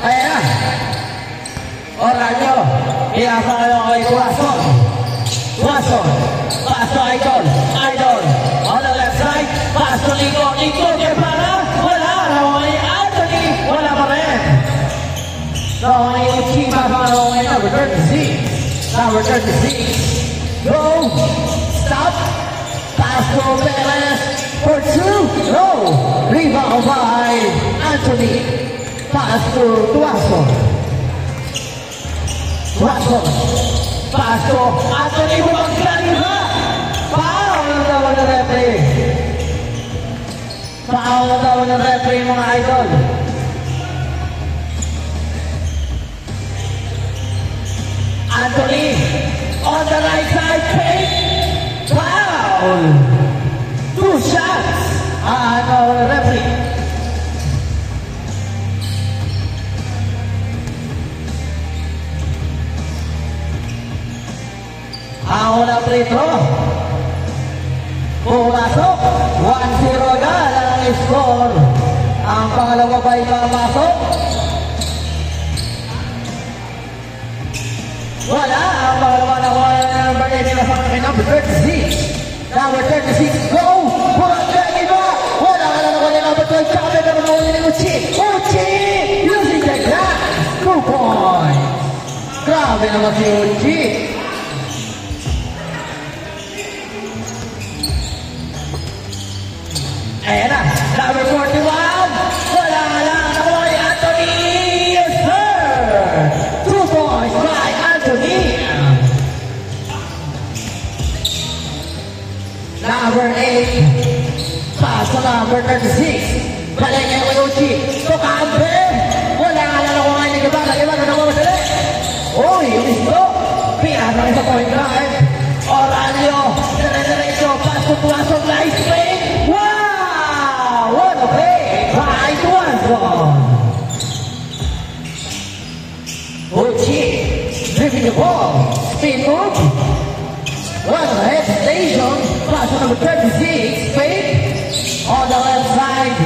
Ayan na. Oran nyo. Iyasa kayo kay Tuason. Tuason. Pass to Idol. Idol. On the left side. Pass to Nico. Nico Guevara. Wala. Naway Anthony. Wala pa rin. Naway Uchima. Naway number 36. Number 36. Go. Stop. Pass to Perez. For two. No. Rebound by Anthony. Pass to Tuason. Tuason. Pass to Anthony. Bumagkaliba. Foul na daw ng referee. Foul na daw ng referee mga idol. Anthony. On the right side. Fake. Foul. Two shots. Referee. Ang unang free throw. Pumasok. 1-0 agad ang score. Ang pangalawa ba ay pamasok? Wala. Ang pangalawa na wala na number 8 nila sa akin. Number 36. Number 36. Go! Pumagkag iba! Wala ka na naman yung number 12. Sabi ka naman ulit ng Uchi. Uchi! Using the glass. 2 points. Grabe naman si Uchi. Ayan na, number 41, wala lang ako ni Anthony, yes sir! 2 points by Anthony. Number 8, pass to number 36, balik niya kay Uchi, Tokambe, wala lang ako ngayon ni Gabata, Gabata na mamadali. Uy, yung isto, pinasang sa point guard, Oranio, dire-diretso, pass to Tuason, nice play, wow! What a play by Tuason. Uchi dribbling the ball, spin move. What a hesitation. Pass to number 36, fake on the left side.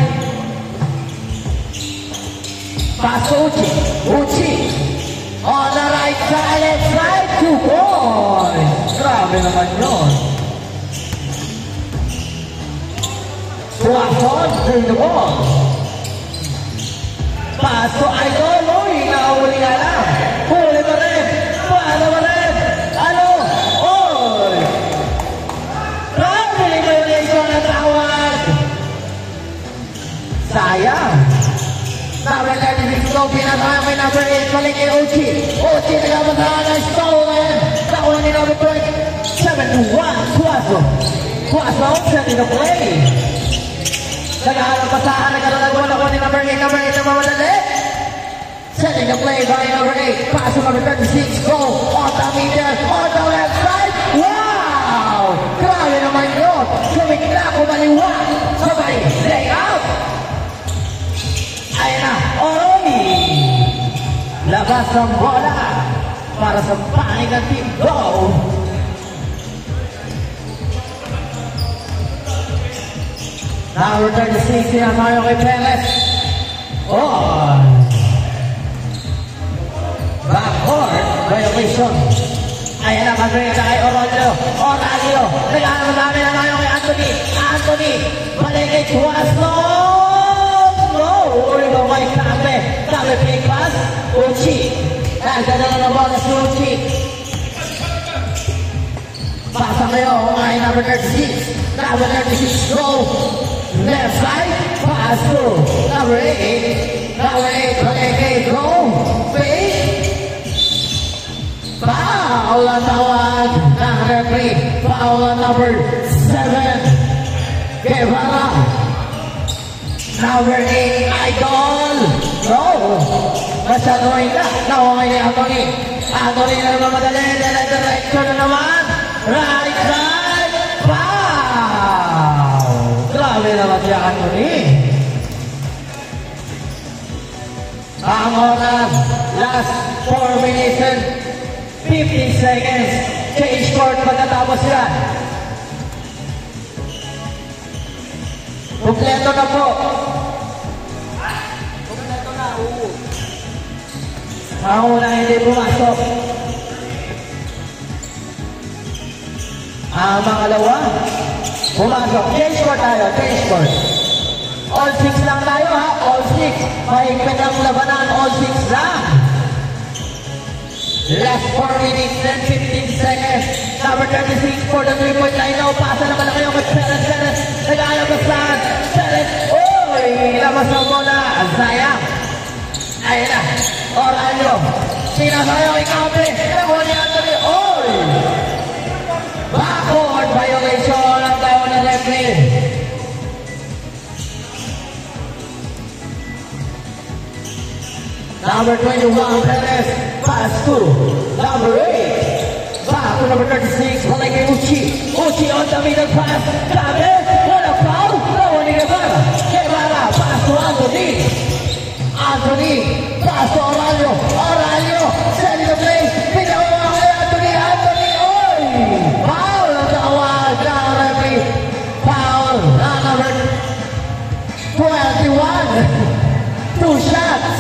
Pass to Uchi. Uchi on the right side, left side, 2 points. Grabe naman yun. Tuason, bring the ball. Pass to Idol. Uy, nakahuli nga lang. Huli pa rin. Paano pa rin? Ano? Uy! Traveling violation na tawag. Sayang. Number 36 ko, pinatawag kay number 8. Balik kay Uchi. Uchi, nagkamasahan ng stolen. Nakuha ni number 7-1. Tuason. Tuason, setting the play. Nag-aalang pasahan, nagkaroon ako ni number 8 na mamadali. Setting the play by number 8. Pass to number 36. Go on the meter, on the left side. Wow! Grabe naman yun. Kumikita, kumaliwa. Sabay, lay out. Ayan na, Oromi. Labas ng bola para sa panig ng team. Go! Number 36, sinamayo kay Perez. Oh! Backcourt violation. Ayan na, Madrid kay Oranio. Oranio, nag-aalam namin na ngayon kay Anthony. Anthony, balik kay Tuason. No! Uli mo kay Kabe. Kabe pick pass. Uchi. Nagdadala na bola si Uchi. Pasa kayo kay number 36. Number 36, go! Left side, pass through. Number 8. Number 8, okay, go. Fake. Foul ang tawag ng referee. Foul ang number 7. Guevara. Number 8, Idol. No. Masyado rin na. Nawangay ni Anthony. Anthony na naman madali. Direction na naman. Right side. Foul. Grabe naman siya Anthony. Ang oras, last 4 minutes and 15 seconds. Change court pagkatapos yan. Kompleto na po. Kompleto na. Ang una hindi pumasok. Ang pangalawa, pumasok. Change score tayo, change score. All 6 lang tayo ha, all 6. Mahigpit ang labanan, all 6 lang. Last 4 minutes and 15 seconds. Number 36 for the 3-point line. Now, pasa naman na kayo kay Perez. Nag-aalabasan. Perez. Uy! Labas ang bola. Sayang. Ayan na. Oralio. Sinasayang ikabe. Nakuha niya Anthony. Uy! Backward violation ang tao ng referee. Number 21, Perez. Pass to number 8. Back to number 36, Malay Uchi. Uchi on the middle pass. Cabe. What a foul. No one in the bar. Guevara. Pass to Anthony. Anthony. Pass to Oralio. Oralio. Send the play. Pinawa kay Anthony. Anthony. Oy! Foul ang tawag ng referee. Foul na number 21. 2 shots.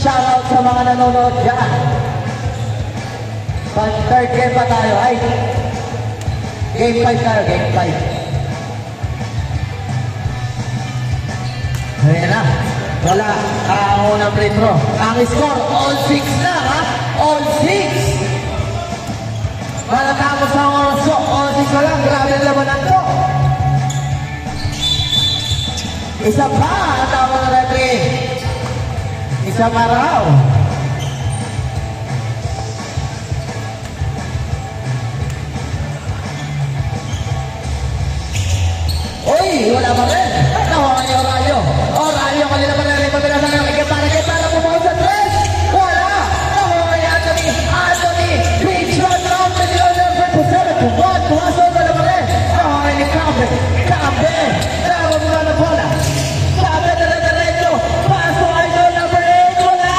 Shoutout sa mga nanonood dyan. Third game pa tayo. Ay, game 5 tayo, game 5. Ayan na. Wala. Ang unang free throw. Ang score, all 6 na ha. All 6. Malatapos ang oras ko. All 6 na lang. Grabe ang labanan to. Isa pa ang tama na referee. Isa pa raw. Uy, wala pa rin. Nakuha niyo Oralio. Oralio, kanila pa rin. Pagkakasama ng ikipara pumaw sa 3. Wala. Nakuha niya Anthony. Anthony. Big shot from the number 7 to 1. Pumasok ka na pa rin. Nakuha ni Cabe. Cabe. Nakuha na bola. Cabe na diretso. Paso Idol number 8. Wala.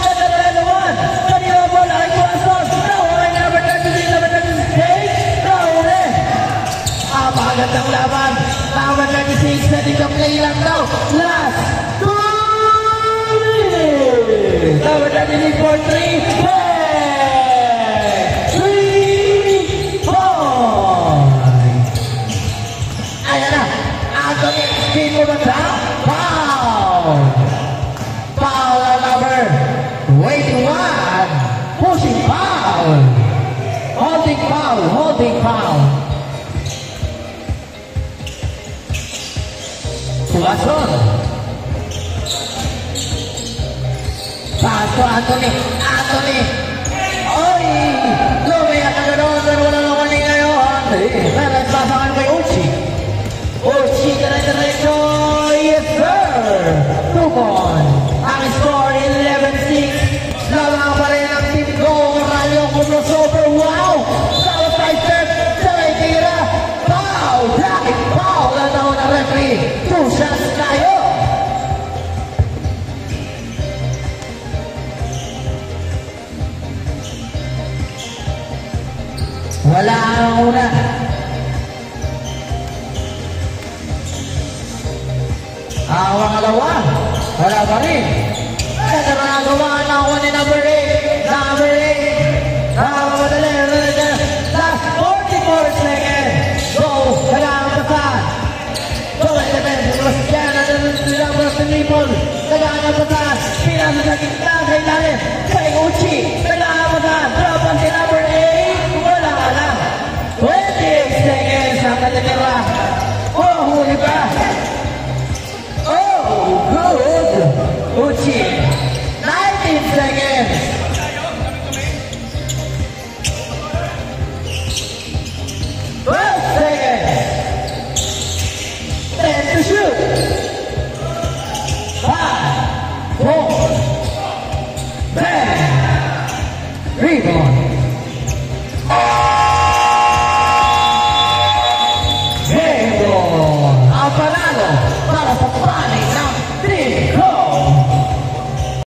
Nagdadala 1. Kanila bola ay pumasok. Nakuha niya number 36. Number 36. Nakuha. Apagandang laban. Number 36, setting the play lang daw. Last 2 minutes. Number 36 for 3. 3 points. Ayan na. Anthony, speed mo ba siya? Foul. Foul on number 21. Pushing foul. Holding foul. Holding foul. Pumasok. Paso Anthony. Anthony. Oy! Lumiyak ka ganoon. Pero wala naman ni ngayon. Pero pasangan kay Uchi. Uchi diretso. Yes sir. 2 points. Ang score 11-6. Lamang pa rin ang team ko. Oralio crossover. Wow! South side step. Sabay tira. Foul. Blocking foul. Ano na referee. 2 shots tayo. Wala ang una. Ang pangalawa. Wala pa rin. Nagkaragawa na ako ni number 8. Number 8. Nakamadali. Last 44 seconds. Go. Kailangan pa. Go. Mas yan. Nilabas ng Nipol. Kailangan pa. Pinasa sa gitna. Kay Lalim. Kay Uchi. Kailangan pa. Drop on si number 8. Wala ka lang. 28 seconds ang natitira. Oh, huli pa.